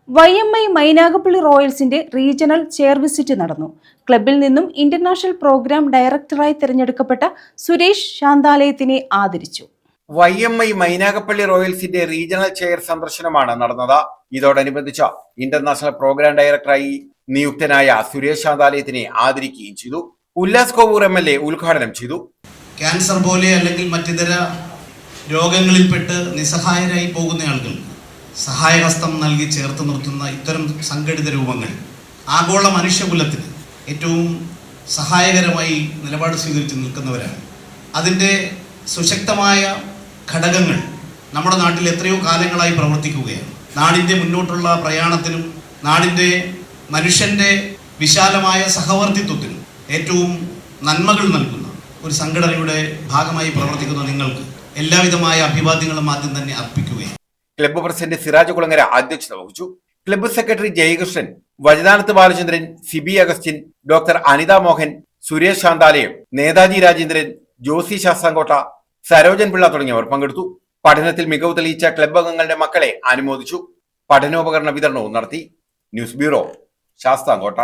YMI Mynagappally റോയൽസിന്റെ regional chair visit നടന്നു. ക്ലബിൽ നിന്നും ഇന്റർനാഷണൽ പ്രോഗ്രാം ഡയറക്ടറായി തിരഞ്ഞെടുക്കപ്പെട്ട സുരേഷ് ശാന്താലയത്തിനെ ആദരിച്ചു. YMI മൈനാഗപ്പള്ളി റോയൽസിന്റെ റീജിയണൽ ചെയർ സന്ദർശനമാണ് നടന്നത്. ഇതോടനുബന്ധിച്ച് ഇന്റർനാഷണൽ പ്രോഗ്രാം ഡയറക്ടറായി നിയുക്തനായ സുരേഷ് ശാന്താലയത്തിനെ ആദരിക്കുകയും ചെയ്തു. ഉല്ലാസ് കോവൂർ MLA ഉദ്ഘാടനം ചെയ്തു. ക്യാൻസർ പോലെ അല്ലെങ്കിൽ മറ്റിതര രോഗങ്ങളിൽപ്പെട്ട് നിസ്സഹായരായി പോകുന്ന ആളുകൾ സഹായഹസ്തം നൽകി ചേർത്ത് നിർത്തുന്ന ഇത്തരം സംഘടിത രൂപങ്ങൾ ആഗോള മനുഷ്യകുലത്തിന് ഏറ്റവും സഹായകരമായി നിലപാട് സ്വീകരിച്ച് നിൽക്കുന്നവരാണ്. അതിൻ്റെ സുശക്തമായ ഘടകങ്ങൾ നമ്മുടെ നാട്ടിൽ എത്രയോ കാലങ്ങളായി പ്രവർത്തിക്കുകയാണ്. നാടിൻ്റെ മുന്നോട്ടുള്ള പ്രയാണത്തിനും നാടിൻ്റെ മനുഷ്യൻ്റെ വിശാലമായ സഹവർത്തിത്വത്തിനും ഏറ്റവും നന്മകൾ നൽകുന്ന ഒരു സംഘടനയുടെ ഭാഗമായി പ്രവർത്തിക്കുന്ന നിങ്ങൾക്ക് എല്ലാവിധമായ അഭിവാദ്യങ്ങളും ആദ്യം തന്നെ അർപ്പിക്കുകയാണ്. ക്ലബ്ബ് പ്രസിഡന്റ് സിറാജ് കുളങ്ങര അധ്യക്ഷത വഹിച്ചു. Club secretary Jayakrishnan, Vazhuthanath Balachandran, Sibi Augustine, doctor Anitha Mohan, Suresh Shanthalayam, Netaji Rajendran, Josy Sasthamkotta, Sarojan Pillai തുടങ്ങിയവർ പങ്കെടുത്തു. പഠനത്തിൽ മികവ് തെളിയിച്ച ക്ലബ്ബ് അംഗങ്ങളുടെ മക്കളെ അനുമോദിച്ചു. പഠനോപകരണ വിതരണവും നടത്തി. News bureau, Sasthamkotta.